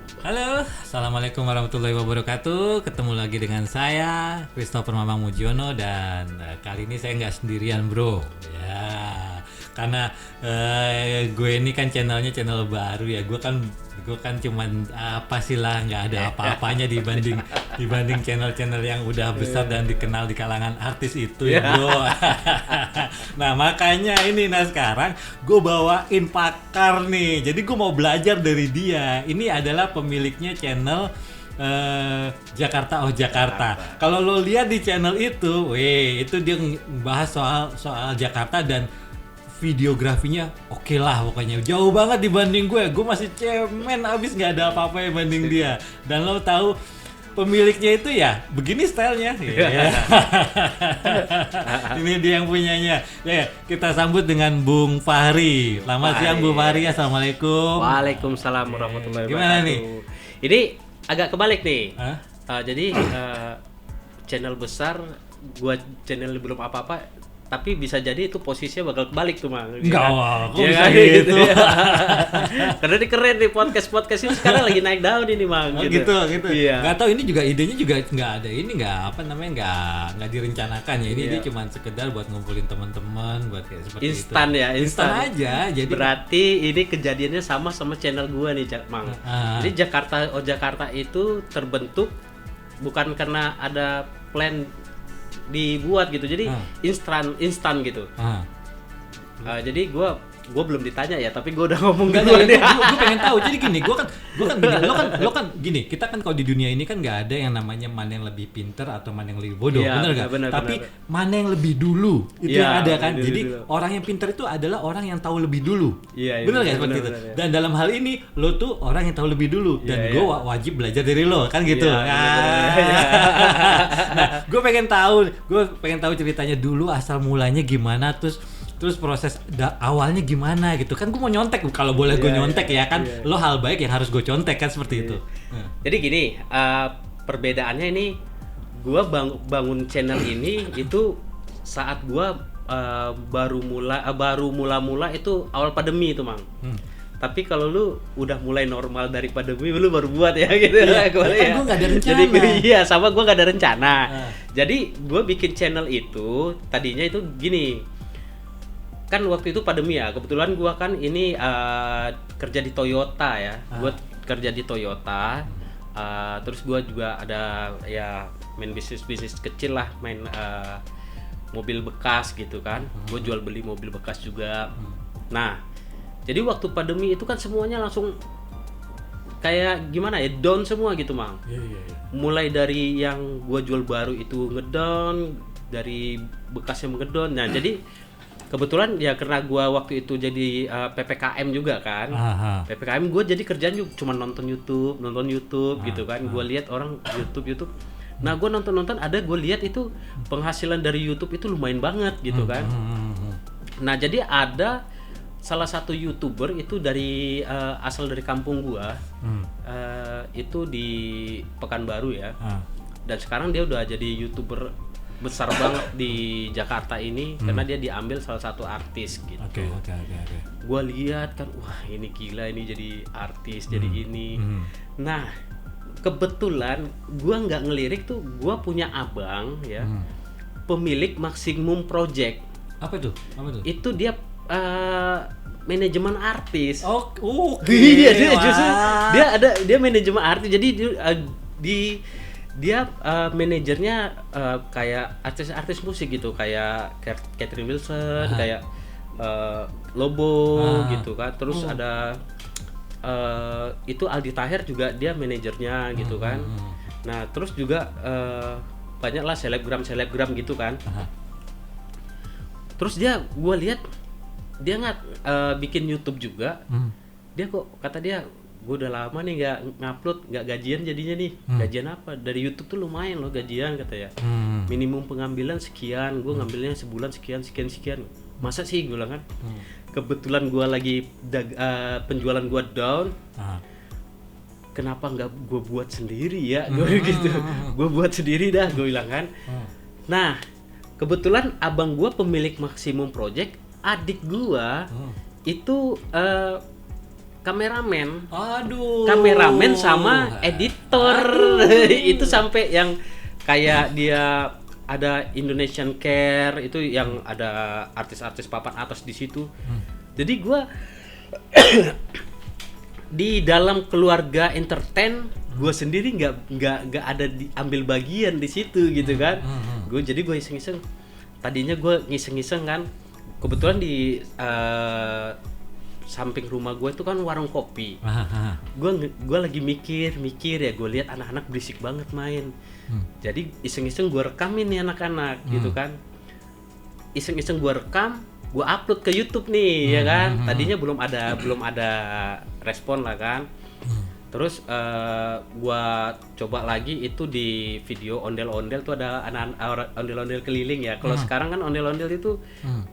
Halo, Assalamualaikum warahmatullahi wabarakatuh. Ketemu lagi dengan saya, Christopher Mamang Mujiono, dan kali ini saya nggak sendirian, bro. Ya, karena gue ini kan channel baru ya. Gue kan cuman apa sih lah, nggak ada apa-apanya dibanding channel-channel yang udah besar dan dikenal di kalangan artis itu ya, bro. Nah, makanya sekarang gue bawain pakar nih. Jadi gue mau belajar dari dia. Ini adalah pemiliknya channel Jakarta Oh Jakarta. Kalau lo lihat di channel itu, itu dia bahas soal Jakarta, dan videografinya oke lah pokoknya, jauh banget dibanding gue masih cemen abis, nggak ada apa-apa yang banding dia. Dan lo tahu pemiliknya itu ya begini stylenya. Ini dia yang punyanya. Ya, kita sambut dengan Bung Fahri. Selamat siang Bung Fahri. Assalamualaikum. Waalaikumsalam warahmatullahi wabarakatuh. Gimana nih? Ini agak kebalik nih. Hah? Jadi channel besar, gua channel belum apa-apa, tapi bisa jadi itu posisinya bakal kebalik tuh, Mang. Enggak, kok Ya bisa kan? gitu? Ya. Karena ini keren nih, podcast ini sekarang lagi naik daun ini, Mang. Oh gitu. Iya. Nggak tahu, ini juga idenya juga nggak ada, ini nggak direncanakan ya. Ini Iya. dia cuma sekedar buat ngumpulin teman-teman, buat kayak seperti Instan itu. ya, Instan aja. Jadi berarti ini kejadiannya sama channel gua nih, Mang. Jadi Jakarta itu terbentuk bukan karena ada plan dibuat gitu, jadi instan gitu. Jadi gue belum ditanya ya, tapi gue udah ngomong Enggak, dulu nih. gue pengen tahu. Jadi gini, gue kan gini, lo kan gini, kita kan kalau di dunia ini kan nggak ada yang namanya mana yang lebih pinter atau mana yang lebih bodoh, Iya, bener nggak? bener, Tapi bener. mana yang lebih dulu itu Iya, yang ada kan. lebih Jadi dulu. orang yang pinter itu adalah orang yang tahu lebih dulu. Iya, Bener nggak bener, seperti itu? bener, ya. Dan dalam hal ini lo tuh orang yang tahu lebih dulu, dan Iya, gue iya. wajib belajar dari lo kan gitu. Iya, bener. Nah, gue pengen tahu ceritanya dulu, asal mulanya gimana, terus proses awalnya gimana gitu kan. Gue mau nyontek, kalau boleh gue Iya, nyontek ya kan. iya. Lo hal baik yang harus gue contek kan, seperti itu. Jadi gini, perbedaannya ini, gue bangun channel ini itu saat gue baru mula itu awal pandemi itu, Mang. Tapi kalau lu udah mulai normal dari pandemi, lu baru buat ya gitu. Iya, Gua kan gua nggak ada rencana. Jadi iya, sama gua nggak ada rencana. Ah. Jadi gua bikin channel itu tadinya itu gini. Kan waktu itu pandemi ya, kebetulan gua kan ini kerja di Toyota ya. Gua kerja di Toyota. Terus gua juga ada ya main bisnis kecil lah, main mobil bekas gitu kan. Gua jual beli mobil bekas juga. Nah, jadi waktu pandemi itu kan semuanya langsung kayak gimana ya, down semua gitu, Mang. Iya. Mulai dari yang gua jual baru itu ngedown, dari bekasnya ngedown. Nah, jadi kebetulan ya karena gua waktu itu jadi PPKM juga kan. PPKM gua jadi kerjaan cuma nonton YouTube gitu kan. Gua lihat orang YouTube. Nah, gua nonton ada gua lihat itu penghasilan dari YouTube itu lumayan banget gitu kan. Nah, jadi ada salah satu YouTuber itu dari asal dari kampung gua, itu di Pekanbaru ya. Dan sekarang dia udah jadi YouTuber besar banget di Jakarta ini, karena dia diambil salah satu artis gitu. Oke. Gua lihat kan, wah ini gila, ini jadi artis, jadi ini. Nah, kebetulan gua nggak ngelirik tuh, gua punya abang ya, pemilik Maximum Project. Apa tuh? Itu dia manajemen artis. Iya, Iya, justru dia manajemen artis. Jadi dia manajernya kayak artis musik gitu, kayak Catherine Wilson, kayak Lobo gitu kan. Terus ada itu Aldi Taher juga dia manajernya gitu kan. Nah, terus juga banyak lah selebgram gitu kan. Terus gue lihat dia bikin YouTube juga. Dia kok kata dia, gue udah lama nih nggak gajian jadinya nih. Gajian apa? Dari YouTube tuh lumayan loh gajian, kata ya. Minimum pengambilan sekian, gue ngambilnya sebulan sekian. Masa sih, gue bilang kan. Kebetulan gue lagi penjualan gue down. Kenapa nggak gue buat sendiri ya? Gue gitu. Gue buat sendiri dah, gue bilang kan. Nah, kebetulan abang gue pemilik Maximum Project, adik gue itu kameramen. Aduh. Kameramen sama editor. Itu sampai yang kayak dia ada Indonesian Care itu yang ada artis-artis papan atas di situ. Jadi gua di dalam keluarga entertain, gue sendiri nggak ada diambil bagian di situ gitu kan. Gue iseng-iseng. Tadinya gue ngiseng-ngiseng kan. Kebetulan di samping rumah gue itu kan warung kopi. Gue lagi mikir ya, gue lihat anak-anak berisik banget main. Jadi iseng-iseng gue rekamin nih anak-anak gitu kan. Iseng-iseng gue rekam, gue upload ke YouTube nih ya kan. Tadinya belum ada respon lah kan. Terus gue coba lagi itu di video ondel-ondel tuh ada anak-anak ondel-ondel keliling ya. Kalau sekarang kan ondel-ondel itu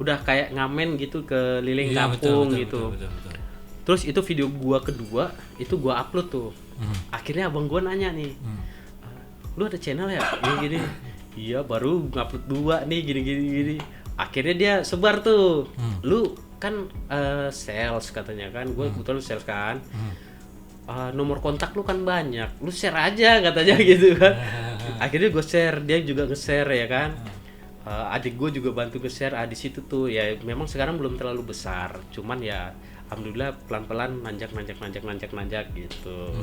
udah kayak ngamen gitu keliling kampung gitu. Betul. Terus itu video gue kedua itu gue upload tuh. Akhirnya abang gue nanya nih, lu ada channel ya? Gini. Iya, baru ngupload 2 nih gini. Akhirnya dia sebar tuh. Lu kan sales katanya kan. Gue kebetulan sales kan. Nomor kontak lu kan banyak. Lu share aja katanya gitu kan. Akhirnya gue share, dia juga nge-share ya kan. Adik gue juga bantu nge-share di situ tuh. Ya memang sekarang belum terlalu besar. Cuman ya alhamdulillah pelan-pelan nanjak gitu.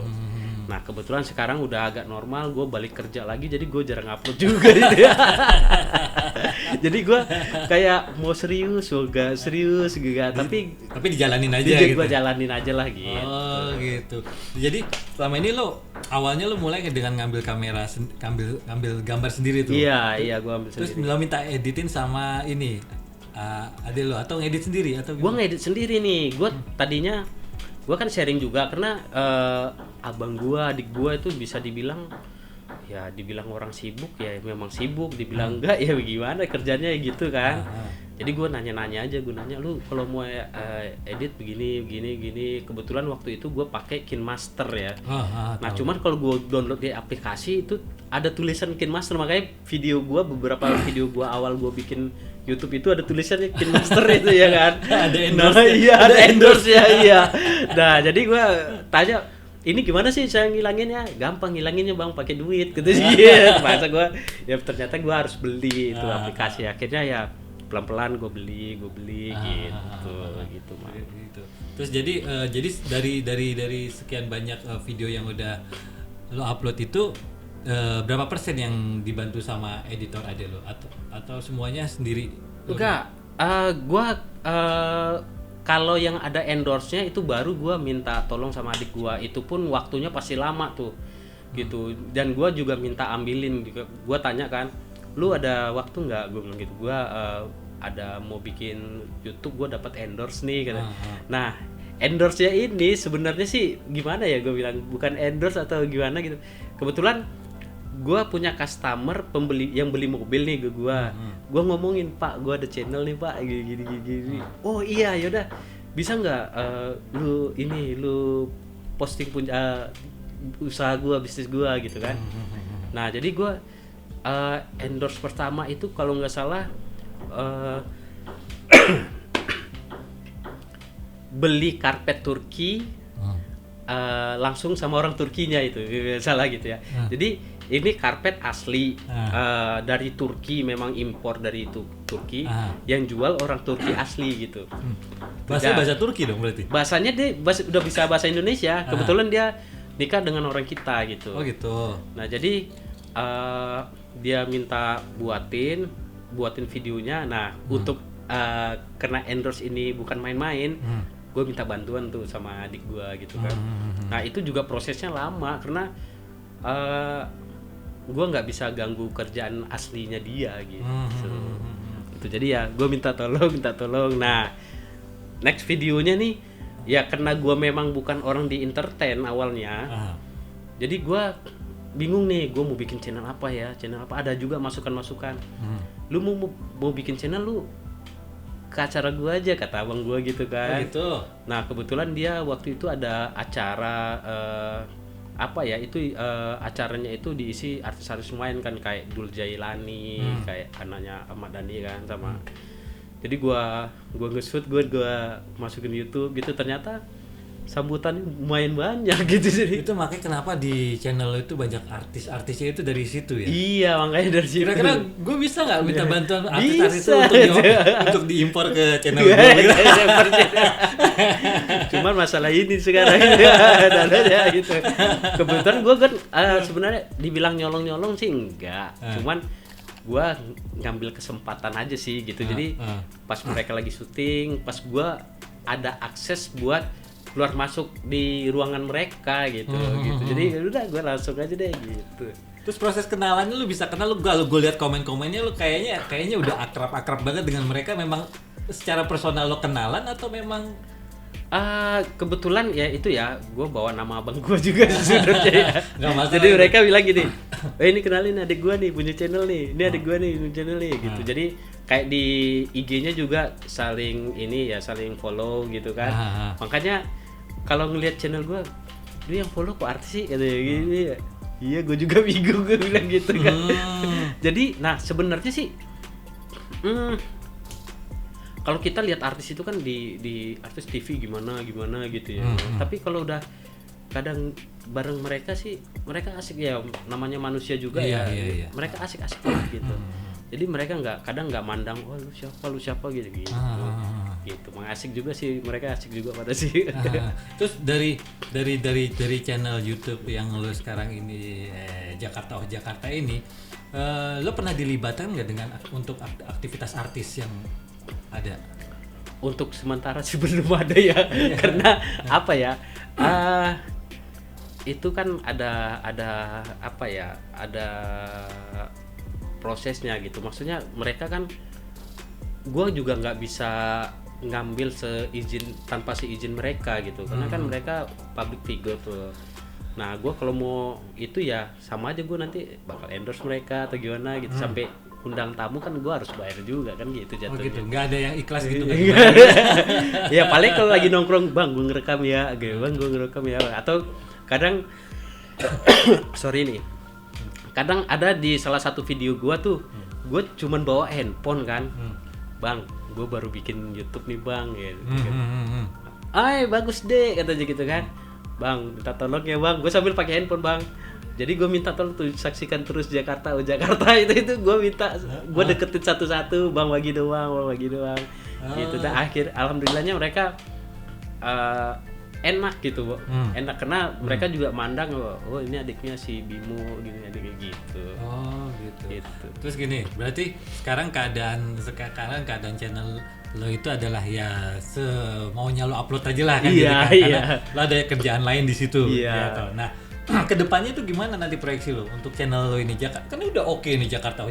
Nah kebetulan sekarang udah agak normal, gue balik kerja lagi jadi gue jarang upload juga gitu. Jadi gue kayak mau serius juga tapi dijalanin aja gitu. Gue jalanin aja lah gitu. Oh gitu. Jadi selama ini awalnya lo mulai dengan ngambil kamera, ngambil gambar sendiri tuh. Iya gue ambil terus sendiri. Terus lo minta editin sama ini adik lo atau ngedit sendiri atau gue ngedit sendiri nih. Gue tadinya gue kan sharing juga karena abang gue, adik gue itu bisa dibilang orang sibuk ya memang sibuk, dibilang enggak ya gimana kerjanya gitu kan. Jadi gue nanya aja, gue nanya lu kalau mau edit begini. Kebetulan waktu itu gue pakai KineMaster ya. Nah cuman kalau gue download di aplikasi itu ada tulisan KineMaster, makanya beberapa video gue awal gue bikin YouTube itu ada tulisannya KineMaster itu ya kan. Ada endorse. Ada endorse ya iya. Nah jadi gue tanya, ini gimana sih saya ngilanginnya? Gampang ngilanginnya bang, pakai duit gitu sih. Masa gue ya ternyata gue harus beli itu aplikasi. Akhirnya ya pelan-pelan gue beli gitu mah. Gitu. Terus jadi dari sekian banyak video yang udah lo upload itu berapa persen yang dibantu sama editor ade lo atau semuanya sendiri? Enggak, gue kalau yang ada endorse-nya itu baru gue minta tolong sama adik gue. Itu pun waktunya pasti lama tuh gitu. Dan gue juga minta ambilin. Gue tanya kan, lu ada waktu nggak? Gue bilang gitu. Gue ada mau bikin YouTube, gue dapat endorse nih kata. Nah endorse-nya ini sebenarnya sih gimana ya, gue bilang bukan endorse atau gimana gitu. Kebetulan gue punya customer pembeli yang beli mobil nih ke gue. Gue ngomongin, Pak, gue ada channel nih Pak, gini. Oh iya, yaudah bisa nggak lu posting punya usaha gue, bisnis gue gitu kan. Nah jadi gue endorse pertama itu kalau nggak salah beli karpet Turki langsung sama orang Turkinya itu salah gitu ya. Jadi ini karpet asli dari Turki, memang impor dari Turki yang jual orang Turki asli gitu. Bahasa Turki dong berarti? Bahasanya dia udah bisa bahasa Indonesia. Kebetulan dia nikah dengan orang kita gitu. Oh gitu. Nah jadi dia minta buatin videonya. Nah untuk karena endorse ini bukan main-main, gue minta bantuan tuh sama adik gue gitu kan. Nah itu juga prosesnya lama karena gue nggak bisa ganggu kerjaan aslinya dia gitu. Itu jadi ya gue minta tolong. Nah next videonya nih ya karena gue memang bukan orang di entertain awalnya. Jadi gue bingung nih, gue mau bikin channel apa. Ada juga masukan. Lu mau bikin channel, lu ke acara gue aja kata abang gue gitu kan. Gitu. Nah kebetulan dia waktu itu ada acara acaranya itu diisi artis-artis main kan, kayak Dul Jailani, kayak anaknya Ahmad Dhani kan sama. Jadi gua nge-shoot, gua masukin YouTube gitu, ternyata sambutannya lumayan banyak gitu. Jadi itu makanya kenapa di channel lo itu banyak artis-artisnya itu dari situ ya. iya, makanya dari situ. Kira-kira gue bisa nggak minta bantuan artis-artis Bisa. itu untuk diimpor ke channel gue gitu? Cuman masalah ini sekarang dadanya gitu. Kebetulan gue kan sebenarnya dibilang nyolong-nyolong sih enggak. Cuman gue ngambil kesempatan aja sih gitu. Jadi pas mereka lagi syuting, pas gue ada akses buat keluar masuk di ruangan mereka gitu. Jadi udah gue langsung aja deh gitu. Terus proses kenalannya lu bisa kenal, lu kalau gue lihat komen-komennya lu kayaknya udah akrab banget dengan mereka. Memang secara personal lo kenalan atau memang kebetulan ya itu ya, gue bawa nama abang gue juga sebenarnya ya. Nggak masalah. Jadi mereka bilang gini, ini kenalin adik gue nih punya channel nih, ini adik gue nih punya channel nih gitu. Jadi kayak di IG-nya juga saling follow gitu kan. Makanya kalau ngelihat channel gue, lu yang follow kok artis sih katanya gini. Iya, gue juga bingung, gue bilang gitu kan. Jadi nah sebenarnya sih kalau kita lihat artis itu kan di artis TV gimana gitu ya. Tapi kalau udah kadang bareng mereka sih, mereka asik ya, namanya manusia juga ya. Mereka asik-asik lah gitu. Jadi mereka kadang nggak mandang, oh lu siapa gitu. Gitu, asik juga sih, mereka asik juga pada sih. Terus dari channel YouTube yang lo sekarang ini Jakarta ini, lo pernah dilibatkan nggak dengan untuk aktivitas artis yang ada? Untuk sementara sih belum ada ya. Karena apa ya, itu kan ada apa ya, ada prosesnya gitu. Maksudnya mereka kan, gue juga nggak bisa ngambil tanpa seizin mereka gitu, karena kan mereka public figure tuh. Nah gue kalau mau itu ya sama aja, gue nanti bakal endorse mereka atau gimana gitu. Sampai undang tamu kan gue harus bayar juga kan gitu jatuhnya. Oh gitu, nggak ada yang ikhlas gitu kan? Ya paling kalau lagi nongkrong, bang gue ngerekam ya, bang gue ngerekam ya. Atau kadang sorry nih, kadang ada di salah satu video gue tuh, gue cuman bawa handphone kan, bang gue baru bikin YouTube nih bang gitu. Ay bagus deh katanya gitu kan, bang minta tolong ya bang, gue sambil pakai handphone bang. Jadi gue minta tolong tuh saksikan terus Jakarta itu gue minta, gue deketin satu-satu, bang bagi doang gitu. Dan alhamdulillahnya mereka enak gitu, enak karena mereka juga mandang, oh ini adiknya si Bimo gini, adiknya gitu. Oh gitu. Terus gini, berarti sekarang keadaan channel lo itu adalah ya semaunya lo upload aja lah kan, gitu kan? Karena lo ada kerjaan lain di situ. Gitu. Nah kedepannya itu gimana nanti proyeksi lo untuk channel lo ini? Kan udah oke nih Jakarta.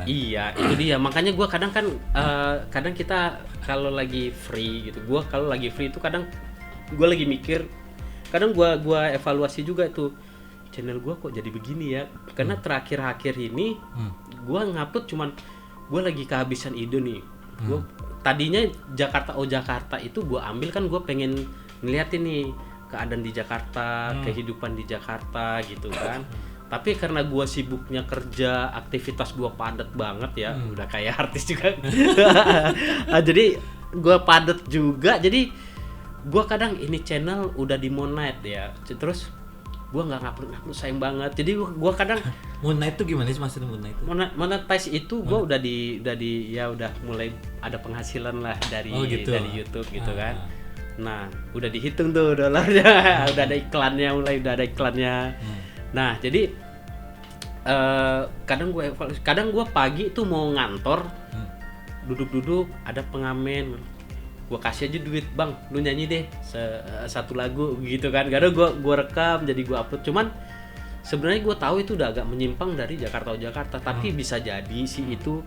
Iya itu dia, makanya gue kadang kan kadang kita kalau lagi free gitu, gue kalau lagi free itu kadang gue lagi mikir, kadang gue evaluasi juga itu channel gue kok jadi begini ya, karena terakhir ini gue ngupload cuman gue lagi kehabisan ide nih. Gue tadinya Jakarta itu gue ambil kan, gue pengen ngeliatin nih keadaan di Jakarta, kehidupan di Jakarta gitu kan. Tapi karena gue sibuknya kerja, aktivitas gue padat banget ya, udah kayak artis juga. Jadi gue padat juga, jadi gue kadang ini channel udah di moonlight ya, terus gue nggak ngupload sayang banget. Jadi gue kadang moonlight itu gimana sih maksudnya moonlight itu? Monetize itu gue udah mulai ada penghasilan lah dari YouTube gitu kan. Nah udah dihitung tuh dolarnya, udah ada iklannya. Nah jadi kadang gue pagi tuh mau ngantor, duduk ada pengamen, gue kasih aja duit, bang lu nyanyi deh satu lagu gitu kan. Karena gue rekam, jadi gue upload. Cuman sebenarnya gue tahu itu udah agak menyimpang dari Jakarta, tapi bisa jadi sih itu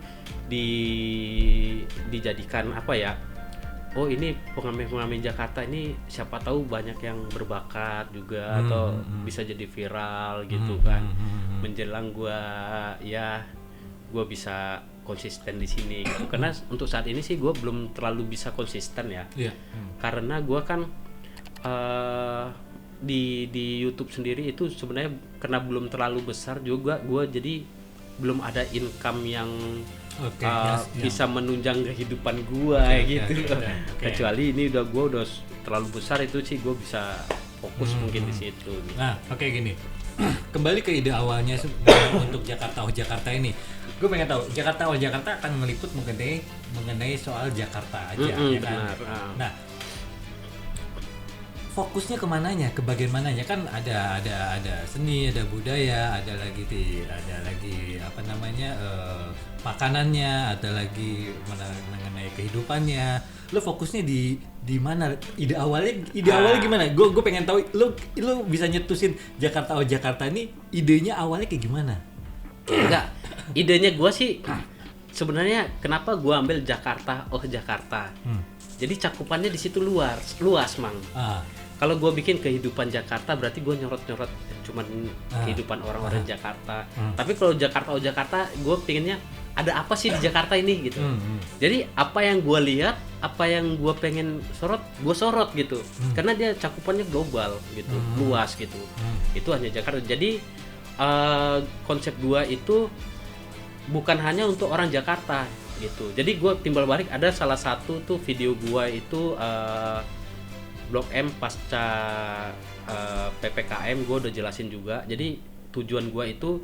dijadikan apa ya, oh ini pengamen Jakarta ini siapa tahu banyak yang berbakat juga, atau bisa jadi viral gitu kan. Menjelang gue bisa konsisten di sini gitu. Karena untuk saat ini sih gue belum terlalu bisa konsisten ya. Karena gue kan di YouTube sendiri itu sebenarnya karena belum terlalu besar juga, gue jadi belum ada income yang bisa menunjang kehidupan gua gitu. Kecuali ini gue udah terlalu besar, itu sih gue bisa fokus mungkin di situ. Gitu. Nah, gini. Kembali ke ide awalnya untuk Jakarta Oh Jakarta ini. Gue pengen tahu Jakarta Oh Jakarta akan meliput mengenai soal Jakarta aja, ya kan? Nah, fokusnya kemananya, ke bagian mananya, kan ada seni, ada budaya, ada lagi apa namanya makanannya, ada lagi mengenai kehidupannya. Lo fokusnya di mana? Ide awalnya gimana? Gue pengen tahu. Lo bisa nyetusin Jakarta Oh Jakarta ini idenya awalnya kayak gimana? Enggak, idenya gue sih sebenarnya kenapa gue ambil Jakarta Oh Jakarta. Jadi cakupannya di situ luas mang. Kalau gue bikin kehidupan Jakarta berarti gue nyorot cuman kehidupan orang-orang Jakarta. Tapi kalau Jakarta Oh Jakarta, gue pengennya ada apa sih di Jakarta ini gitu. Jadi apa yang gue lihat, apa yang gue pengen gue sorot gitu. Karena dia cakupannya global gitu, luas gitu. Itu hanya Jakarta. Jadi konsep gue itu bukan hanya untuk orang Jakarta gitu. Jadi gue timbal balik, ada salah satu tuh video gue itu Blok M pasca PPKM, gue udah jelasin juga. Jadi tujuan gue itu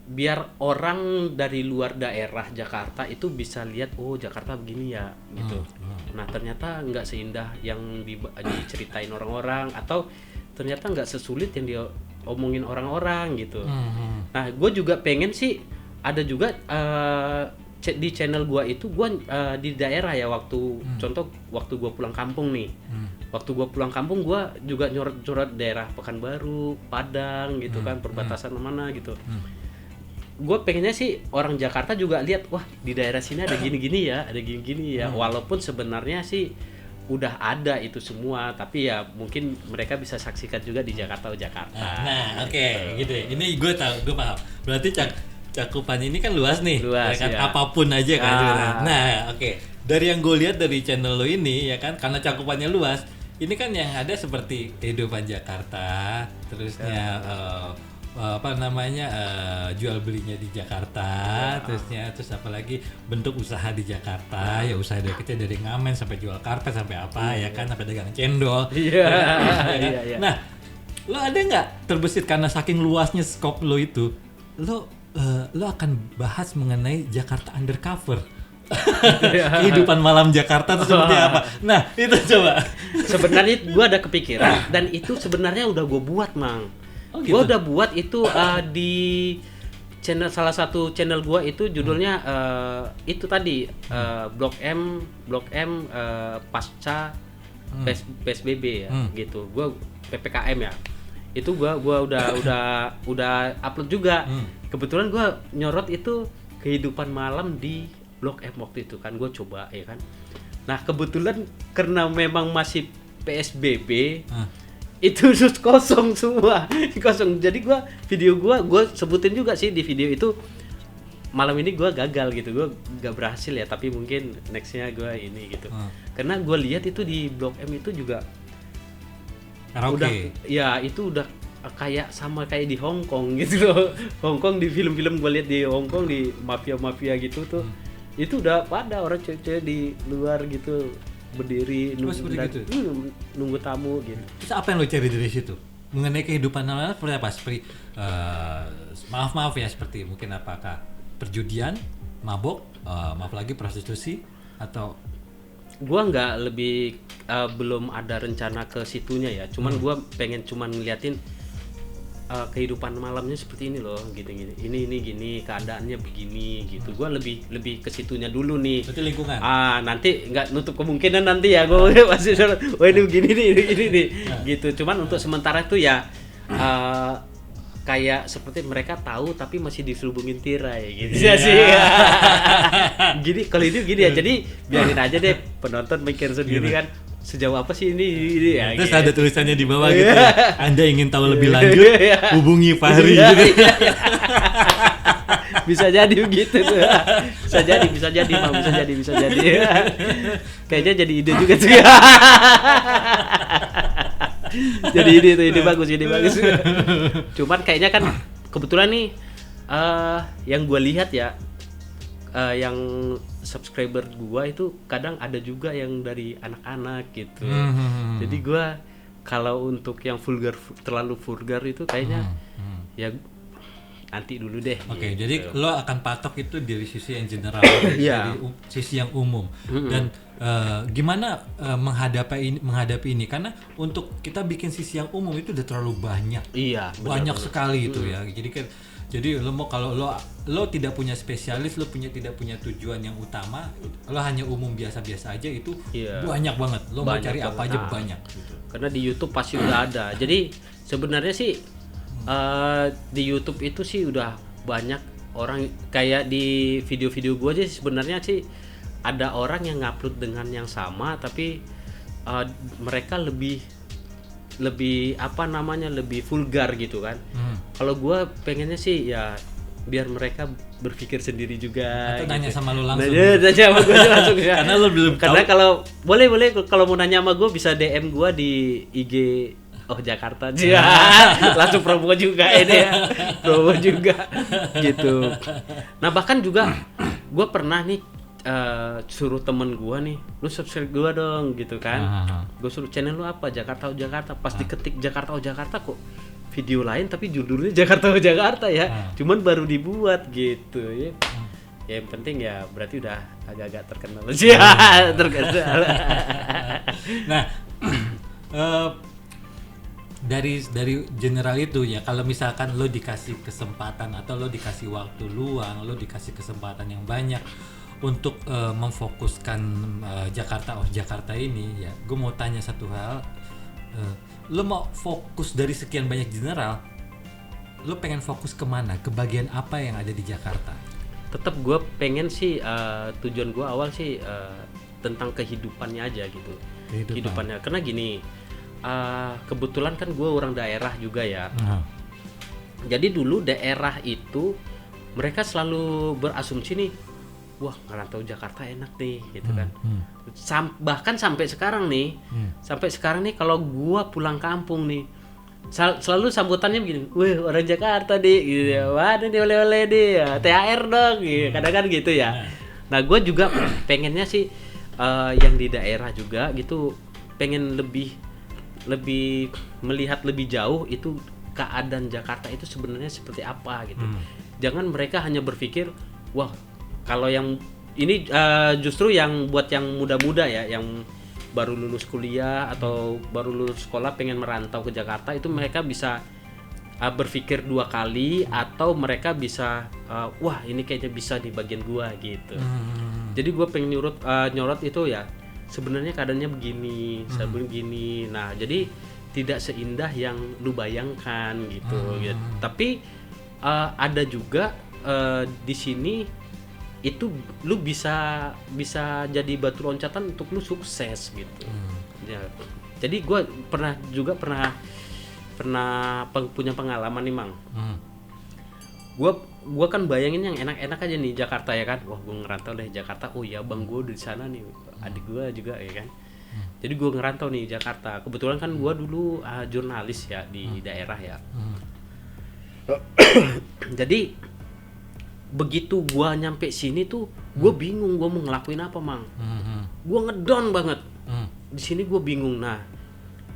biar orang dari luar daerah Jakarta itu bisa lihat, oh Jakarta begini ya gitu. Nah ternyata nggak seindah yang diceritain orang-orang, atau ternyata nggak sesulit yang diomongin orang-orang gitu. Nah gue juga pengen sih ada juga di channel gua itu di daerah ya, contoh waktu gua pulang kampung nih. Waktu gua pulang kampung gua juga nyorot daerah Pekanbaru, Padang gitu kan, perbatasan mana gitu. Gua pengennya sih orang Jakarta juga lihat, wah di daerah sini ada gini-gini ya, ada gini-gini ya. Walaupun sebenarnya sih udah ada itu semua, tapi ya mungkin mereka bisa saksikan juga di Jakarta Oh Jakarta. Nah, gitu ya. Ini gue paham. Berarti cakupannya ini kan luas nih, kan ya. Apapun aja kan. Nah, dari yang gue lihat dari channel lo ini ya kan, karena cakupannya luas, ini kan yang ada seperti kehidupan Jakarta, terusnya jual belinya di Jakarta, terus apalagi bentuk usaha di Jakarta, ya usaha dari kecil, dari ngamen sampai jual karpet sampai apa ya kan, sampai dagang cendol. Iya. Nah, lo ada nggak terbesit karena saking luasnya skop lo itu, lo akan bahas mengenai Jakarta Undercover. Kehidupan malam Jakarta itu seperti apa? Nah, itu coba. Sebenarnya gue ada kepikiran, dan itu sebenarnya udah gue buat, Mang. Gitu? Gue udah buat itu di salah satu channel gue itu judulnya itu tadi Blok M pasca PSBB ya, gitu. Gue PPKM ya. Itu gua udah upload juga. Kebetulan gua nyorot itu kehidupan malam di Blok M waktu itu kan, gua coba ya kan. Nah kebetulan karena memang masih PSBB, itu kosong semua, kosong. Jadi video gua sebutin juga sih di video itu, malam ini gua gagal gitu, gua gak berhasil ya, tapi mungkin nextnya gua ini gitu. Karena gua lihat itu di Blok M itu juga udah, ya itu udah sama kayak di Hong Kong gitu loh. Hong Kong di film-film gue lihat di Hong Kong, di mafia gitu tuh, itu udah pada orang cewek-cewek di luar gitu berdiri nunggu tamu gitu. Terus apa yang lo cari dari situ? Mengenai kehidupan anak seperti apa? Seperti maaf ya, seperti mungkin apakah perjudian, mabok, maaf lagi prostitusi, atau gua nggak belum ada rencana ke situnya ya, cuman gua pengen ngeliatin kehidupan malamnya seperti ini loh, gini ini gini, keadaannya begini gitu. Gua lebih ke situnya dulu nih. Berarti lingkungan. Nanti nggak nutup kemungkinan nanti ya gua pasti ini begini nih gitu. Cuman untuk sementara itu ya kayak seperti mereka tahu tapi masih diselubungin tirai gitu sih. Gini kalau itu gini ya, jadi biarin aja deh penonton mikir sendiri kan sejauh apa sih ini ya. Terus gitu. Ada tulisannya di bawah gitu. Anda ingin tahu lebih lanjut, hubungi Fahri gitu. Bisa jadi begitu tuh. Bisa jadi. Kayaknya jadi ide juga tuh. Jadi ide bagus. Cuman kayaknya kan kebetulan nih yang gue lihat ya, yang subscriber gua itu kadang ada juga yang dari anak-anak gitu. Jadi gua kalau untuk yang terlalu vulgar itu kayaknya ya nanti dulu deh. Oke, gitu. jadi lo akan patok itu dari sisi yang general, Iya. dari sisi yang umum. Dan gimana menghadapi ini? Karena untuk kita bikin sisi yang umum itu udah terlalu banyak. Iya, Banyak sekali itu ya. Jadi lo mau kalau lo tidak punya spesialis, lo tidak punya tujuan yang utama, lo hanya umum biasa-biasa aja itu banyak banget. Lo mau cari apa aja banyak gitu. Karena di YouTube pasti udah ada. Jadi sebenarnya sih di YouTube itu sih udah banyak orang, kayak di video-video gua aja sebenarnya sih ada orang yang ngupload dengan yang sama tapi mereka lebih apa namanya, lebih vulgar gitu kan. Kalau gua pengennya sih ya biar mereka berpikir sendiri juga. Atau gitu. nanya sama lo langsung. Nanya sama gua langsung ya. Karena lo belum Karena tahu. kalau boleh kalau mau nanya sama gua bisa DM gua di IG Jakarta aja. Langsung promo juga ini ya. Promo juga gitu. Nah, bahkan juga gua pernah nih suruh temen gua nih, lu subscribe gua dong gitu kan. Gua suruh, channel lu apa? Jakarta pas diketik Jakarta kok video lain tapi judulnya Jakarta ya. Cuman baru dibuat gitu ya. Ya yang penting ya berarti udah agak-agak terkenal sih. Terkenal. Nah, dari general itu ya, kalau misalkan lo dikasih kesempatan atau lo dikasih waktu luang, lo dikasih kesempatan yang banyak untuk memfokuskan Jakarta ini ya, gue mau tanya satu hal, lo mau fokus dari sekian banyak general, lo pengen fokus kemana, ke bagian apa yang ada di Jakarta? Tetap gue pengen sih tujuan gue awal sih tentang kehidupannya aja gitu. Kehidupannya, karena gini. Kebetulan kan gue orang daerah juga ya. Jadi dulu daerah itu mereka selalu berasumsi nih, wah ngerantau Jakarta enak nih gitu kan. Bahkan sampai sekarang nih, kalau gue pulang kampung nih, selalu sambutannya begini, wih orang Jakarta deh gitu ya, wah ini oleh-oleh deh ya, THR dong gitu. Kadang-kadang gitu ya. Nah gue juga pengennya sih yang di daerah juga gitu, pengen lebih melihat lebih jauh itu keadaan Jakarta itu sebenarnya seperti apa gitu. Jangan mereka hanya berpikir, wah kalau yang ini justru yang buat yang muda-muda ya, yang baru lulus kuliah atau baru lulus sekolah pengen merantau ke Jakarta, itu mereka bisa berpikir dua kali, atau mereka bisa wah ini kayaknya bisa di bagian gua gitu. Jadi gua pengen nyorot itu ya, sebenarnya keadaannya begini, begini. Nah, jadi tidak seindah yang lu bayangkan gitu. Ya. Tapi ada juga di sini itu lu bisa jadi batu loncatan untuk lu sukses gitu. Ya. Jadi gue pernah punya pengalaman nih, Mang. Gue kan bayangin yang enak-enak aja nih Jakarta ya kan. Wah, gue ngerantau deh Jakarta. Oh ya, bang gue di sana nih, adik gue juga ya kan. Jadi gue ngerantau nih Jakarta. Kebetulan kan gue dulu jurnalis ya di daerah ya. Jadi begitu gue nyampe sini tuh, gue bingung gue mau ngelakuin apa, Mang. Gue ngedon banget. Di sini gue bingung. Nah,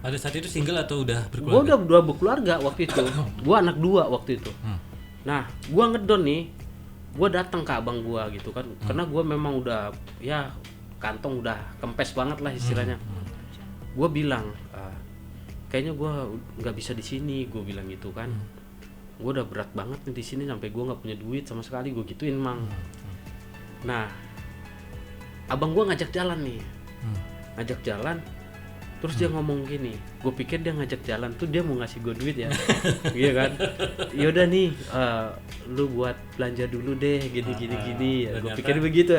pada saat itu single atau udah berkeluarga? Gue udah berkeluarga waktu itu. Gue anak 2 waktu itu. Nah, gue ngedon nih, gue datang ke abang gue gitu kan, karena gue memang udah ya kantong udah kempes banget lah istilahnya. Gue bilang, kayaknya gue nggak bisa di sini, gue bilang gitu kan. Gue udah berat banget nih di sini sampai gue nggak punya duit sama sekali, gue gituin, Mang. Nah, abang gue ngajak jalan nih, ngajak jalan. Terus dia ngomong gini, gue pikir dia ngajak jalan tuh dia mau ngasih gue duit ya, iya kan? Yaudah nih, lu buat belanja dulu deh, gini. Gue pikir begitu.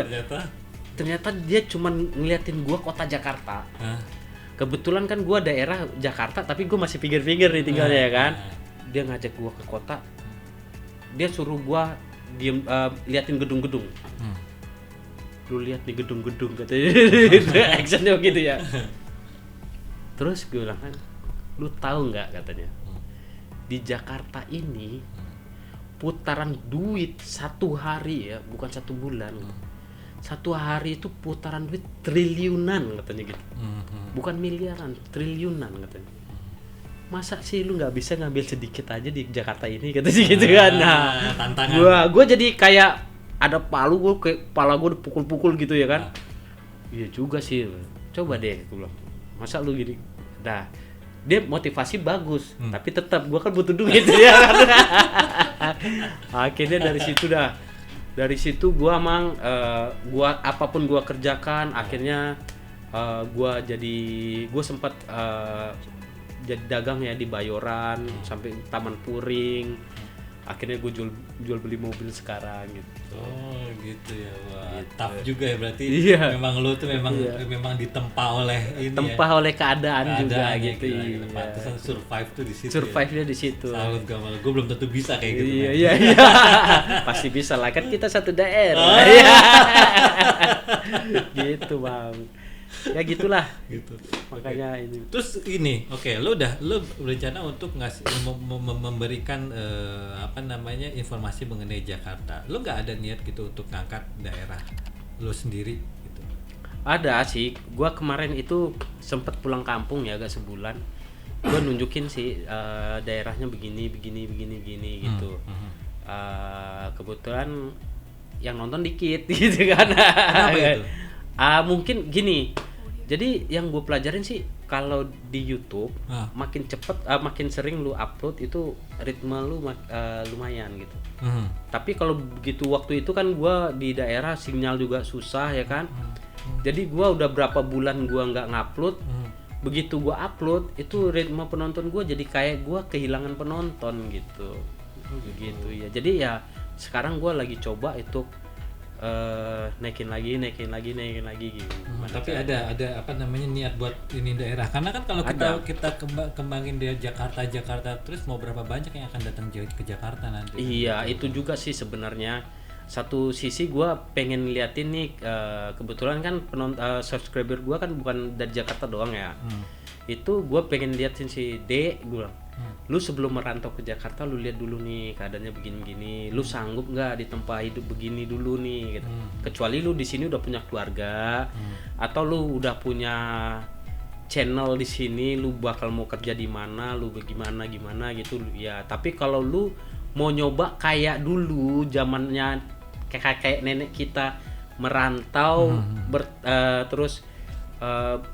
Ternyata dia cuma ngeliatin gue kota Jakarta. Kebetulan kan gue daerah Jakarta, tapi gue masih pinggir-pinggir nih tinggalnya ya kan. Dia ngajak gue ke kota, dia suruh gue liatin gedung-gedung. Lu lihat nih gedung-gedung katanya, actionnya begitu ya. Terus gue bilang kan, lu tahu nggak katanya, di Jakarta ini putaran duit satu hari ya, bukan satu bulan. Satu hari itu putaran duit triliunan katanya gitu. Bukan miliaran, triliunan katanya. Masa sih lu nggak bisa ngambil sedikit aja di Jakarta ini katanya gitu kan. Nah, tantangan. Gua jadi kayak ada palu, gue kayak kepala gue dipukul-pukul gitu ya kan. Iya juga sih. Coba deh gue bilang. Masa lu gini. Nah, dia motivasi bagus, tapi tetap gua kan butuh duit ya. Akhirnya dari situ gua emang gua apapun gua kerjakan, akhirnya gua sempat jadi dagang ya di Bayoran sampai Taman Puring. Akhirnya gue jual beli mobil sekarang gitu. Oh gitu ya, wah gitu. Tough juga ya berarti. Memang lo tuh memang ditempa oleh ini. Tempa oleh keadaan juga gitu. Iya. Pantesan survive tuh di situ. Survive-nya di situ. Salut gak malah, gue belum tentu bisa kayak gitu. Iya. Pasti bisa lah, kan kita satu daerah. Gitu bang. Ya gitulah gitu. Makanya ini. Terus ini, lo berencana untuk memberikan informasi mengenai Jakarta. Lo nggak ada niat gitu untuk ngangkat daerah lo sendiri gitu? Ada sih. Gua kemarin itu sempat pulang kampung ya agak sebulan. Gua nunjukin sih daerahnya begini gitu. Kebetulan yang nonton dikit gitu kan. Kenapa itu? Mungkin gini. Jadi yang gue pelajarin sih kalau di YouTube makin cepet, makin sering lu upload itu ritme lu lumayan gitu. Tapi kalau begitu waktu itu kan gue di daerah sinyal juga susah ya kan. Jadi gue udah berapa bulan gue nggak ngupload. Begitu gue upload itu ritme penonton gue jadi kayak gue kehilangan penonton gitu. Begitu ya. Jadi ya sekarang gue lagi coba itu naikin lagi gitu. Tapi ada niat buat ini daerah, karena kan kalau kita kembangin dia Jakarta terus mau berapa banyak yang akan datang ke Jakarta nanti. Iya itu juga sih sebenarnya. Satu sisi gue pengen liatin nih kebetulan kan subscriber gue kan bukan dari Jakarta doang ya. Itu gue pengen liatin si D, gue bilang lu sebelum merantau ke Jakarta lu lihat dulu nih keadaannya begini, lu sanggup nggak di tempat hidup begini dulu nih gitu. Kecuali lu di sini udah punya keluarga atau lu udah punya channel di sini, lu bakal mau kerja di mana, lu gimana gitu ya. Tapi kalau lu mau nyoba kayak dulu zamannya kayak nenek kita merantau terus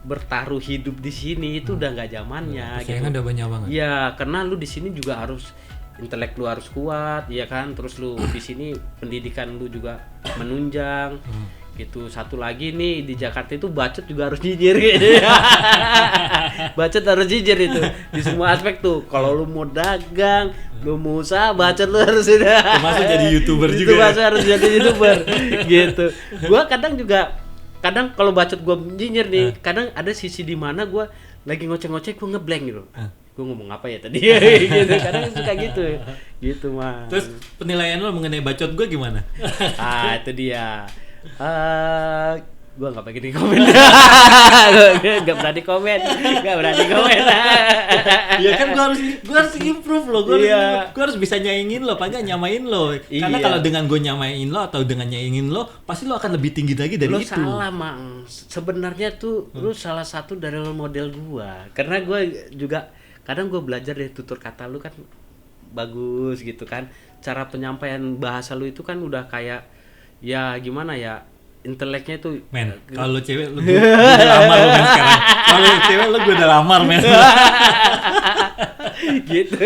bertaruh hidup di sini itu udah nggak zamannya gitu. Udah banyak banget. Ya, karena lu di sini juga harus intelek lu harus kuat, ya kan? Terus lu di sini pendidikan lu juga menunjang. Gitu. Satu lagi nih di Jakarta itu bacot juga harus jijir gitu. Bacot harus jijir itu di semua aspek tuh. Kalau lu mau dagang, lu mau usaha, bacot lu harus termasuk jadi YouTuber juga. Itu harus jadi YouTuber gitu. Gua kadang kalau bacot gue nyinyir nih, kadang ada sisi di mana gue lagi ngoceh-ngoceh gue ngeblank gitu. Gue ngomong apa ya tadi? Gitu. Kadang suka gitu mah. Terus penilaian lo mengenai bacot gue gimana? Itu dia. Gue nggak pengen komen. Nggak berani komen. Ya kan gue harus improve lo. Gue harus bisa nyaingin lo, paling nggak nyamain lo. Karena kalau dengan gue nyamain lo atau dengan nyaingin lo, pasti lo akan lebih tinggi lagi dari lo itu. Lo salah, Mang. Sebenarnya tuh lo salah satu dari role model gue. Karena gue juga kadang gue belajar dari tutur kata lo kan bagus gitu kan. Cara penyampaian bahasa lo itu kan udah kayak ya gimana ya, inteleknya itu kalau cewek lu gue udah lamar lu men sekarang. Kalau cewek lu gue udah lamar men. Gitu.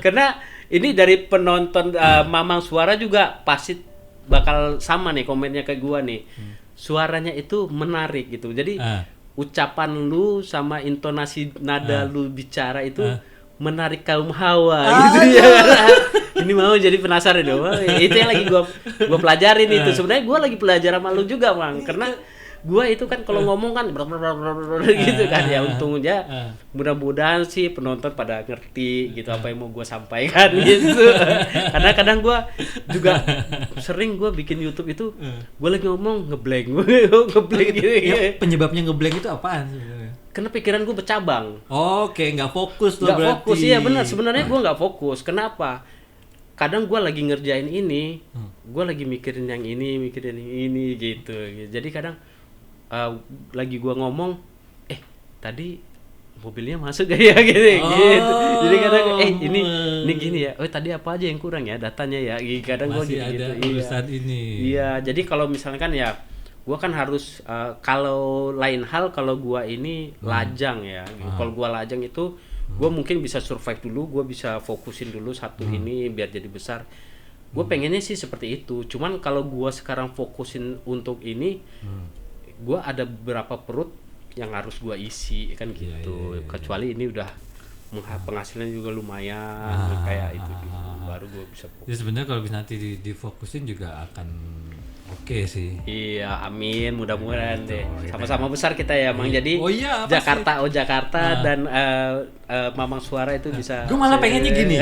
Karena ini dari penonton Mamang Suara juga pasti bakal sama nih komennya ke gua nih. Suaranya itu menarik gitu. Jadi ucapan lu sama intonasi nada lu bicara itu menarik kaum hawa gitu ya. Ini mau jadi penasaran dong. Itu yang lagi gua pelajarin itu. Sebenarnya gua lagi belajar sama lu juga, Bang. Karena gua itu kan kalau ngomong kan gitu kan ya, untungnya mudah-mudahan sih penonton pada ngerti gitu apa yang mau gua sampaikan gitu. Karena kadang gua juga sering gua bikin YouTube itu gua lagi ngomong ngeblank gitu. Ya, penyebabnya ngeblank itu apaan sebenarnya? Karena pikiran gua bercabang. Oke, nggak fokus lo berarti. Nggak fokus, iya benar. Sebenarnya gua nggak fokus. Kenapa? kadang gue lagi ngerjain ini, gue lagi mikirin yang ini gitu. Jadi kadang lagi gue ngomong, tadi mobilnya masuk gak ya gitu. Jadi kadang ini gini ya, tadi apa aja yang kurang ya datanya ya. Kadang gue gitu. Urusan ini. Iya, jadi kalau misalkan ya gue kan harus kalau lain hal kalau gue ini lajang ya. Kalau gue lajang itu gue mungkin bisa survive dulu, gue bisa fokusin dulu satu ini biar jadi besar. Gue pengennya sih seperti itu. Cuman kalau gue sekarang fokusin untuk ini, gue ada beberapa perut yang harus gue isi kan gitu. Kecuali ini udah penghasilan juga lumayan kayak itu baru gue bisa fokus. Jadi sebenarnya kalau bisa nanti difokusin juga akan oke sih. Iya, amin, mudah-mudahan deh. Sama-sama besar kita ya, Mang. Jadi Jakarta dan Mamang Suara itu bisa. Gue malah pengennya gini,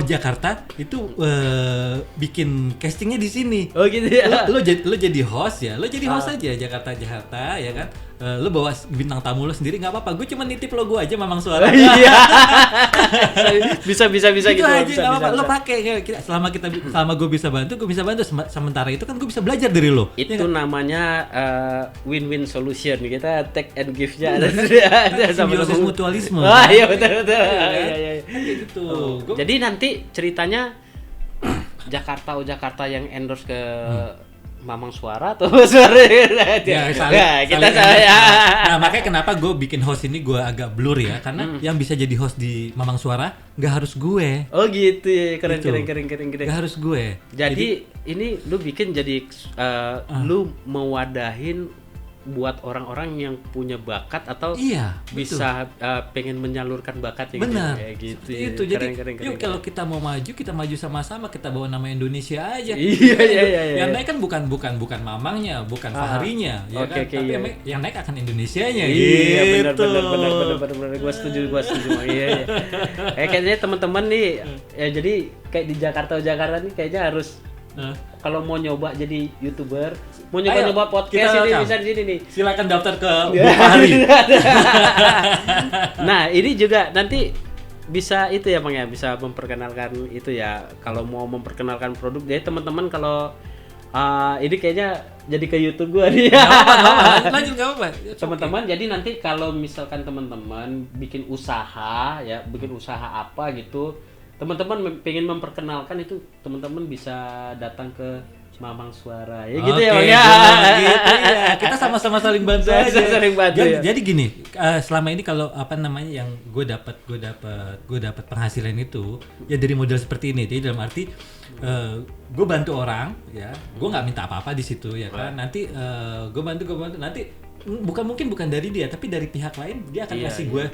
Jakarta itu bikin castingnya di sini. Oh gitu ya. Lo jadi host ya, lo jadi host aja Jakarta ya kan. Lo bawa bintang tamu lo sendiri nggak apa-apa. Gue cuma nitip logo aja Mamang Suara. Iya. bisa gitu. Bisa. Lo pakai selama gue bisa bantu. Sementara itu kan gue bisa belajar dari lo. Itu namanya win-win solution. Kita take and give-nya ada simbiosis mutualisme. Wah, iya betul. Iya. Gitu. Jadi nanti ceritanya Jakarta yang endorse ke Mamang Suara atau Suara ya, kita nah makanya kenapa gue bikin host ini gue agak blur ya karena yang bisa jadi host di Mamang Suara nggak harus gue. Oh gitu ya, keren. Nggak harus gue. Jadi ini lu bikin jadi lu mewadahin buat orang-orang yang punya bakat atau bisa pengen menyalurkan bakatnya. Benar. Gitu. Itu jadi keren. Kalau kita mau maju, kita maju sama-sama, kita bawa nama Indonesia aja. Iya. Yang naik kan bukan mamangnya, bukan Fahrinya, ya kan? Tapi yang naik akan Indonesianya. Iya, gitu. Benar. Gua setuju. Iya. Kayaknya teman-teman nih ya jadi kayak di Jakarta nih kayaknya harus kalau mau nyoba jadi YouTuber, mau nyoba podcast ini bisa di sini nih. Silakan daftar ke Bu Fahri. Nah, ini juga nanti bisa itu ya Bang ya, bisa memperkenalkan itu ya. Kalau mau memperkenalkan produk, jadi teman-teman kalau ini kayaknya jadi ke YouTube gua nih. Lanjut enggak apa-apa. Teman-teman, jadi nanti kalau misalkan teman-teman bikin usaha apa gitu, teman-teman pengen memperkenalkan itu, teman-teman bisa datang ke Mamang Suara ya gitu ya Bang ya. Gitu ya. Kita sama-sama saling bantu aja. Jadi gini, selama ini kalau yang gue dapat penghasilan itu ya dari model seperti ini. Jadi dalam arti gue bantu orang ya, gue nggak minta apa-apa di situ ya kan. Nanti gue bantu nanti bukan dari dia tapi dari pihak lain dia akan kasih gue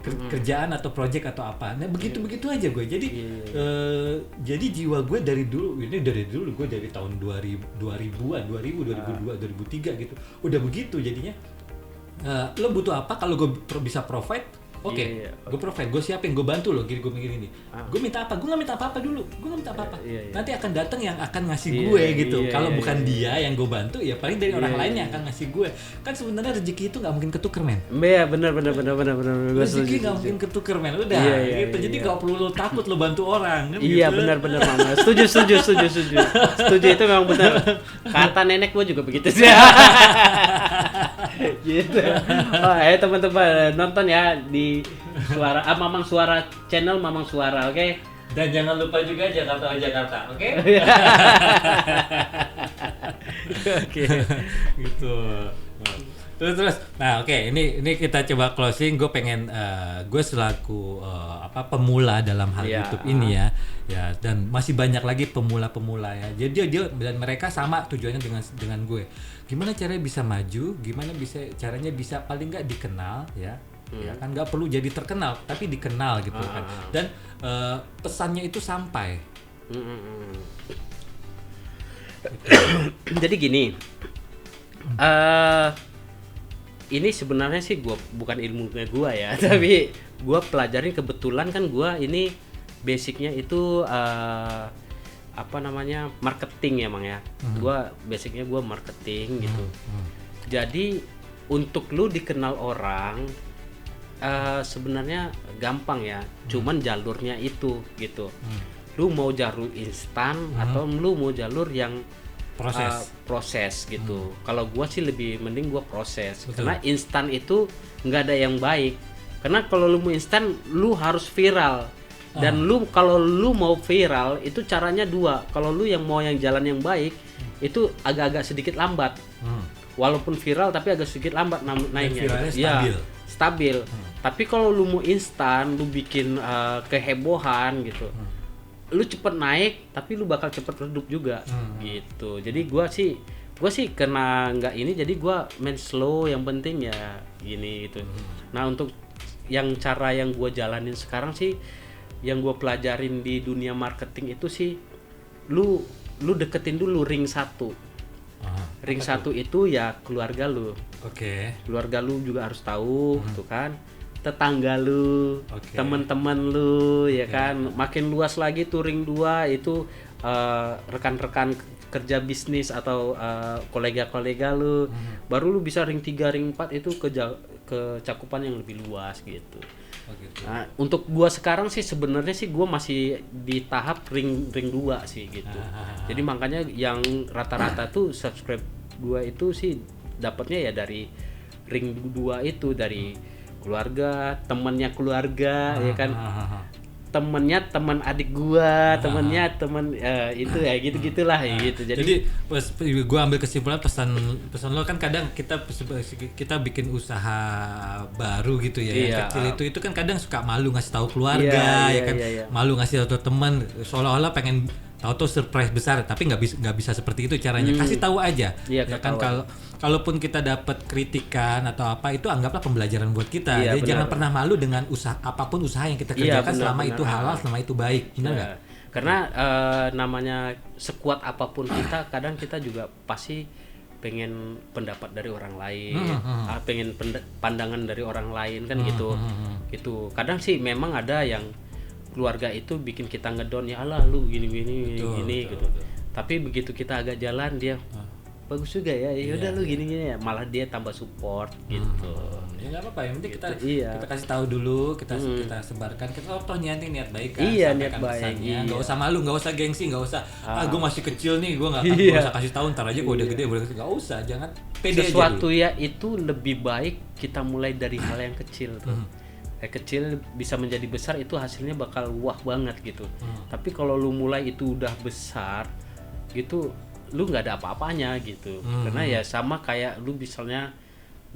kerjaan atau project atau apa. Nah begitu aja gue. Jadi jiwa gue dari dulu gue dari tahun 2000-an 2002 2003 gitu udah begitu jadinya. Lo butuh apa kalau gue bisa provide. Oke, gue provide, gue siapin, gue bantu lo, gue mikir ini. Gue minta apa? Gue nggak minta apa-apa dulu. Nanti akan datang yang akan ngasih gue gitu. Kalau bukan dia yang gue bantu, ya paling dari orang lain yang akan ngasih gue. Kan sebenarnya rezeki itu nggak mungkin ketuker men. Iya benar. Rezeki nggak mungkin ketuker men. Udah, gitu. Jadi nggak perlu lo takut lo bantu orang. Kan, iya gitu. benar Mama. Setuju. Setuju itu memang benar. Kata nenek gue juga begitu sih. Gitu. Teman-teman nonton ya di Mamang Suara channel Mamang Suara, oke? Dan jangan lupa juga Jakarta, oke? Oke. Gitu. Terus. Nah, oke, ini kita coba closing. Gue pengen gue selaku pemula dalam hal YouTube ini ya. Ya, dan masih banyak lagi pemula ya. Jadi dia dan mereka sama tujuannya dengan gue. Gimana caranya bisa maju? Gimana caranya bisa paling nggak dikenal ya? Ya kan nggak perlu jadi terkenal tapi dikenal gitu kan. Dan pesannya itu sampai. Jadi gini. Ini sebenarnya sih bukan ilmunya gua ya, tapi gua pelajarin kebetulan kan gua ini basicnya itu marketing ya Mang ya. Basicnya gua marketing gitu. Jadi untuk lu dikenal orang sebenarnya gampang ya, cuman jalurnya itu gitu. lu mau jalur instan atau lu mau jalur yang proses gitu. Kalau gua sih lebih mending gua proses. Betul. Karena instan itu nggak ada yang baik. Karena kalau lu mau instan, lu harus viral. Dan lu kalau lu mau viral itu caranya dua. Kalau lu yang mau yang jalan yang baik itu agak-agak sedikit lambat. Walaupun viral tapi agak sedikit lambat naiknya. Stabil. Stabil. Tapi kalau lu mau instan, lu bikin kehebohan gitu. Lu cepet naik tapi lu bakal cepet redup juga gitu. Jadi gua sih kena nggak ini, jadi gua main slow, yang penting ya gini gitu. Nah, untuk yang cara yang gua jalanin sekarang sih, yang gua pelajarin di dunia marketing itu sih, lu deketin dulu ring 1. Ring 1 itu ya keluarga lu. Keluarga lu juga harus tahu gitu kan. Tetangga lu, teman-teman lu, ya kan. Makin luas lagi tuh ring 2 itu rekan-rekan kerja bisnis atau kolega-kolega lu. Baru lu bisa ring 3, ring 4 itu ke cakupan yang lebih luas gitu. Nah, untuk gua sekarang sih sebenarnya sih gua masih di tahap ring 2 sih gitu. Jadi makanya yang rata-rata tuh subscribe gua itu sih dapatnya ya dari ring 2 itu, dari keluarga, temannya keluarga, ya kan, temennya teman adik gua, temennya teman itu ya gitu-gitulah gitu. Jadi gua ambil kesimpulan pesan lo kan, kadang kita bikin usaha baru gitu ya, yang kecil itu kan kadang suka malu ngasih tahu keluarga, malu ngasih tahu teman, seolah-olah pengen tahu surprise besar, tapi nggak bisa seperti itu caranya. Kasih tahu aja, ya kan. Kalaupun kita dapat kritikan atau apa, itu anggaplah pembelajaran buat kita. Jadi jangan pernah malu dengan apapun usaha yang kita kerjakan, selama itu halal, selama itu baik, benar nggak? Karena namanya sekuat apapun kita, kadang kita juga pasti pengen pendapat dari orang lain, pengen pandangan dari orang lain kan gitu. Gitu. Kadang sih memang ada yang keluarga itu bikin kita ngedon, ya Allah lu gini gitu. Tapi begitu kita agak jalan, dia bagus juga ya, yaudah lu gini ya, malah dia tambah support gitu. Ya nggak apa-apa, yang penting kita kasih tahu dulu, kita sebarkan, kita toh niat baik kan, niat baik. Nggak usah malu, nggak usah gengsi, nggak usah gue masih kecil nih, gue nggak usah kasih tahu, ntar aja gue udah gede, nggak usah, jangan pede aja. Sesuatu ya itu lebih baik kita mulai dari hal yang kecil tuh. Kecil bisa menjadi besar, itu hasilnya bakal wah banget gitu. Tapi kalau lu mulai itu udah besar gitu, lu nggak ada apa-apanya gitu. Karena ya sama kayak lu misalnya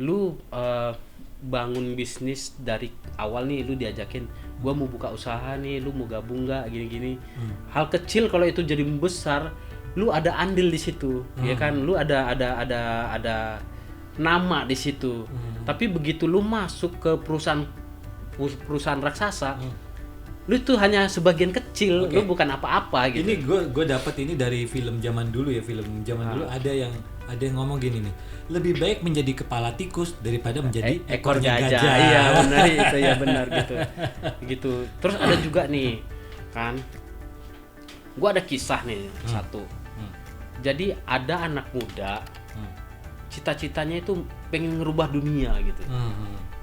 lu bangun bisnis dari awal nih, lu diajakin gua mau buka usaha nih, lu mau gabung nggak gini-gini. Hal kecil kalau itu jadi besar, lu ada andil di situ, ya kan, lu ada nama di situ. Tapi begitu lu masuk ke perusahaan raksasa, lu tuh hanya sebagian kecil, lu bukan apa-apa gitu. Ini gue dapat ini dari film zaman dulu ya, dulu ada yang ngomong gini nih, lebih baik menjadi kepala tikus daripada menjadi ekor gajah. Iya benar itu ya, benar gitu. Terus ada juga nih kan, gue ada kisah nih satu. Jadi ada anak muda, cita-citanya itu pengen ngerubah dunia gitu.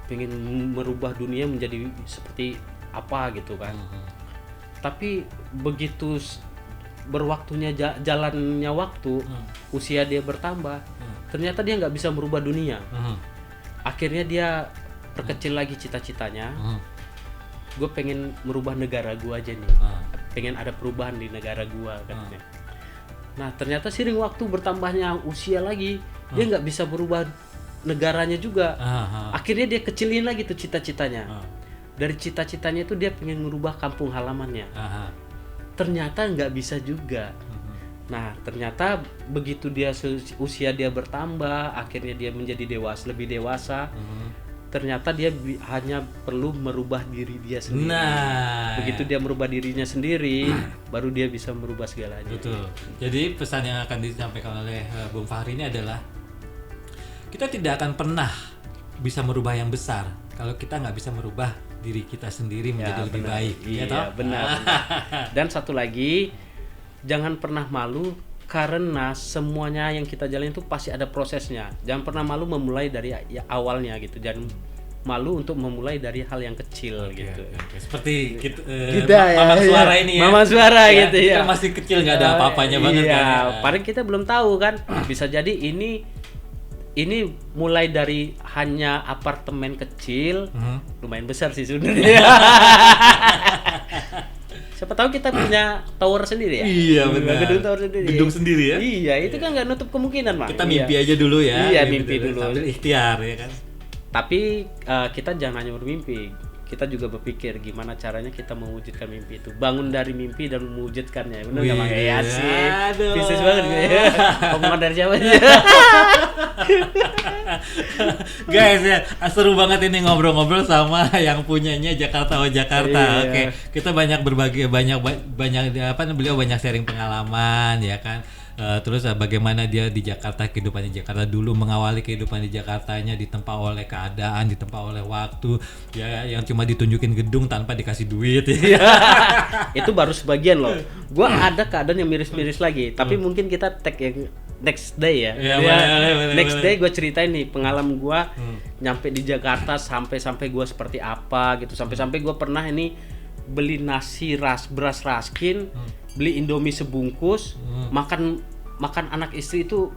Pengen merubah dunia menjadi seperti apa gitu kan. Tapi begitu berwaktunya jalannya waktu, usia dia bertambah, ternyata dia nggak bisa merubah dunia. Akhirnya dia perkecil lagi cita-citanya. Gue pengen merubah negara gue aja nih, pengen ada perubahan di negara gue katanya. Nah ternyata seiring waktu bertambahnya usia lagi, dia nggak bisa merubah negaranya juga. Akhirnya dia kecilin lagi tuh cita-citanya. Dari cita-citanya itu dia pengen merubah kampung halamannya. Ternyata nggak bisa juga. Nah ternyata begitu dia usia dia bertambah, akhirnya dia menjadi lebih dewasa. Ternyata dia hanya perlu merubah diri dia sendiri. Begitu dia merubah dirinya sendiri, baru dia bisa merubah segalanya. Betul. Jadi pesan yang akan disampaikan oleh Bung Fahri ini adalah, kita tidak akan pernah bisa merubah yang besar kalau kita nggak bisa merubah diri kita sendiri menjadi lebih baik. Iya, benar. Dan satu lagi, jangan pernah malu, karena semuanya yang kita jalani itu pasti ada prosesnya. Jangan pernah malu memulai dari awalnya gitu. Jangan malu untuk memulai dari hal yang kecil gitu. Seperti kita, Mamang Suara ini ya. Mamang Suara gitu ya. Kita masih kecil nggak ada apa-apanya banget kan. Ya. Paling kita belum tahu kan. Bisa jadi ini mulai dari hanya apartemen kecil, lumayan besar sih sebenarnya. Siapa tahu kita punya tower sendiri ya. Iya benar. Gedung tower sendiri. Gedung sendiri ya. Iya, itu kan nggak nutup kemungkinan, Mang. Kita mimpi aja dulu ya. Iya, mimpi dulu. Sambil ikhtiar ya kan. Tapi kita jangan hanya bermimpi, kita juga berpikir gimana caranya kita mewujudkan mimpi itu. Bangun dari mimpi dan mewujudkannya. Benar nggak, Mang? Ya sih. Bisnis banget gue. Omongan dari siapa aja? Guys ya, seru banget ini ngobrol-ngobrol sama yang punyanya Jakarta Oh Jakarta. Oke, kita banyak berbagi, banyak beliau banyak sharing pengalaman ya kan. Terus bagaimana dia di Jakarta, kehidupannya di Jakarta dulu, mengawali kehidupan di Jakartanya ditempa oleh keadaan, ditempa oleh waktu ya, yang cuma ditunjukin gedung tanpa dikasih duit ya. Itu baru sebagian loh. Gua ada keadaan yang miris-miris lagi, tapi mungkin kita tag yang next day ya. Boleh, next day gue ceritain nih pengalaman gue nyampe di Jakarta sampai gue seperti apa gitu, sampai gue pernah ini beli nasi beras raskin, beli Indomie sebungkus, makan anak istri itu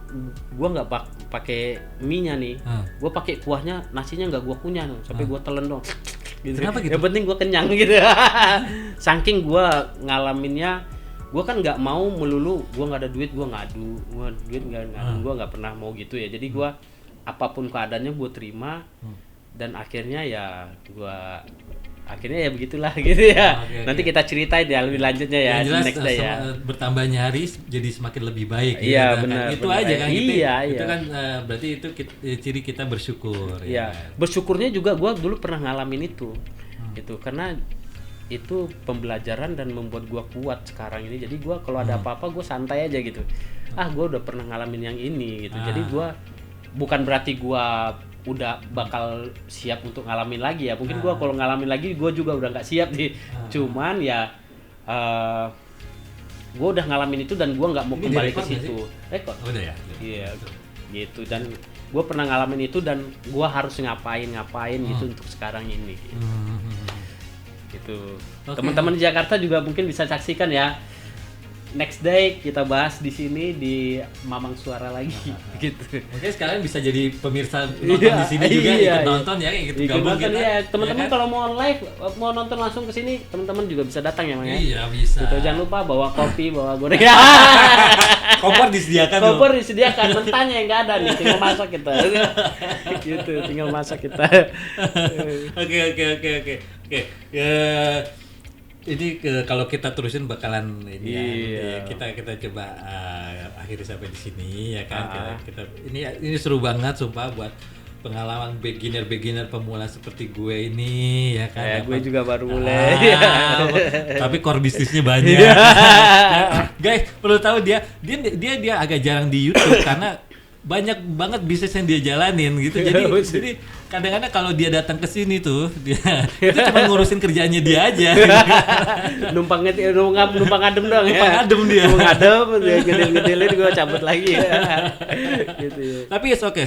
gue nggak pakai mie-nya nih, gue pakai kuahnya, nasinya nggak gue kunyah sampai gue telan dong. Gitu. Kenapa gitu? Yang penting gue kenyang gitu. Saking gue ngalaminnya, gue kan nggak mau melulu gue nggak ada duit gue ngadu, gue nggak pernah mau gitu ya. Jadi gue apapun keadaannya gue terima, dan akhirnya ya begitulah gitu ya. Nanti kita ceritain ya lebih lanjutnya ya. Yang jelas next day ya. Bertambahnya hari jadi semakin lebih baik. Iya gitu, benar. Kan? Itu aja kan. Iya. Itu kan berarti itu ciri kita bersyukur. Iya. Ya. Bersyukurnya juga gue dulu pernah ngalamin itu, gitu karena itu pembelajaran dan membuat gue kuat sekarang ini. Jadi gue kalau ada apa-apa gue santai aja gitu. Gue udah pernah ngalamin yang ini gitu. Jadi gue bukan berarti gue udah bakal siap untuk ngalamin lagi ya. Mungkin gue kalau ngalamin lagi gue juga udah nggak siap nih. Cuman ya gue udah ngalamin itu dan gue nggak mau kembali ke situ. Rekod. Udah ya. Iya. Gitu, dan gue pernah ngalamin itu dan gue harus ngapain gitu untuk sekarang ini. Gitu. Teman-teman di Jakarta juga mungkin bisa saksikan ya. Next day kita bahas di sini di Mamang Suara lagi gitu. Oke, sekarang bisa jadi pemirsa nonton di sini juga, ikut nonton ya, ikut gabung kita. Ya, teman-teman ya kan? Kalau mau live, mau nonton langsung ke sini, teman-teman juga bisa datang ya, Mang ya. Iya, bisa. Gitu, jangan lupa bawa kopi, bawa gorengan. Kompor disediakan. Kompor disediakan, mentahnya yang enggak ada nih, tinggal masak kita. Gitu, tinggal masak kita. Oke. Ini kalau kita terusin bakalan ini ya. Kita coba akhiri sampai di sini ya kan. Kita ini seru banget sumpah buat pengalaman beginner pemula seperti gue ini ya kan. Gue juga baru mulai. Tapi core bisnisnya banyak. Guys, perlu tahu dia agak jarang di YouTube karena banyak banget bisnis yang dia jalanin gitu. Jadi kadang-kadang kalau dia datang ke sini tuh dia itu cuma ngurusin kerjaannya dia aja. numpang adem dong ya. Numpang adem dia. Numpang adem, gede-gedein gue cabut lagi. Gitu ya. Tapi oke,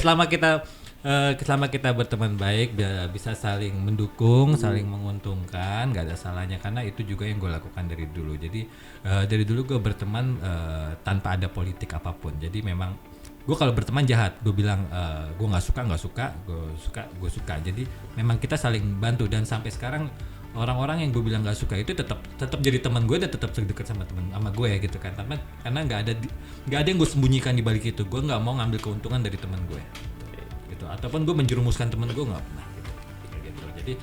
selama kita berteman baik, bisa saling mendukung, saling menguntungkan, nggak ada salahnya, karena itu juga yang gue lakukan dari dulu. Jadi dari dulu gue berteman tanpa ada politik apapun. Jadi memang gue kalau berteman jahat, gue bilang gue nggak suka, gue suka. Jadi memang kita saling bantu, dan sampai sekarang orang-orang yang gue bilang nggak suka itu tetap jadi teman gue dan tetap dekat sama gue gitu kan. Karena nggak ada yang gue sembunyikan di balik itu. Gue nggak mau ngambil keuntungan dari teman gue gitu, ataupun gue menjerumuskan teman gue, nggak pernah gitu. Jadi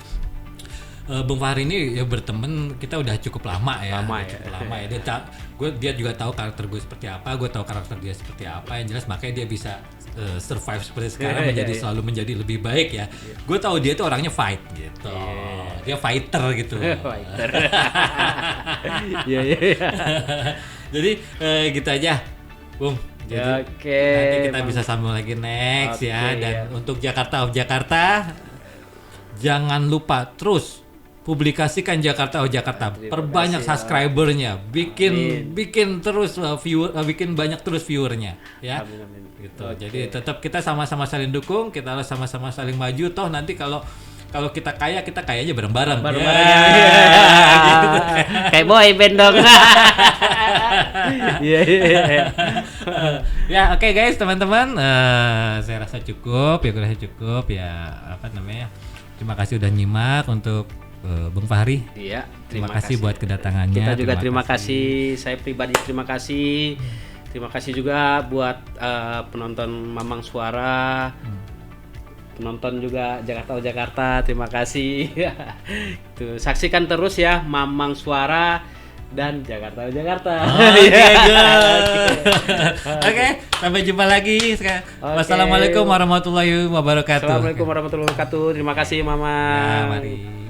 Bung Fahri ini ya berteman kita udah cukup lama ya. Dia juga tahu karakter gue seperti apa, gue tahu karakter dia seperti apa. Yang jelas makanya dia bisa survive seperti sekarang, selalu menjadi lebih baik ya. Gue tahu dia itu orangnya fight gitu. Dia fighter gitu. Fighter. Iya. Jadi gitu aja, Bung. Jadi nanti kita bisa sambung lagi next ya. Dan untuk Jakarta jangan lupa terus publikasikan Jakarta Oh Jakarta, perbanyak subscribernya, bikin terus bikin banyak terus viewernya ya. Amin. Gitu. Jadi tetap kita sama-sama saling dukung, kita sama-sama saling maju. Toh nanti kalau kalau kita kaya aja bareng-bareng. Bareng-bareng ya. Gitu. Kayak boy band dong. Iya. Ya oke guys teman-teman, saya rasa cukup ya apa namanya. Terima kasih udah nyimak untuk Bung Fahri. Iya, terima kasih buat kedatangannya. Kita juga terima kasih. Saya pribadi terima kasih. Terima kasih juga buat penonton Mamang Suara. Penonton juga Jakarta, terima kasih. Tuh, saksikan terus ya Mamang Suara dan Jakarta. Oke, sampai jumpa lagi. Wassalamualaikum warahmatullahi wabarakatuh. Assalamualaikum warahmatullahi wabarakatuh. Terima kasih Mama. Ya, mari.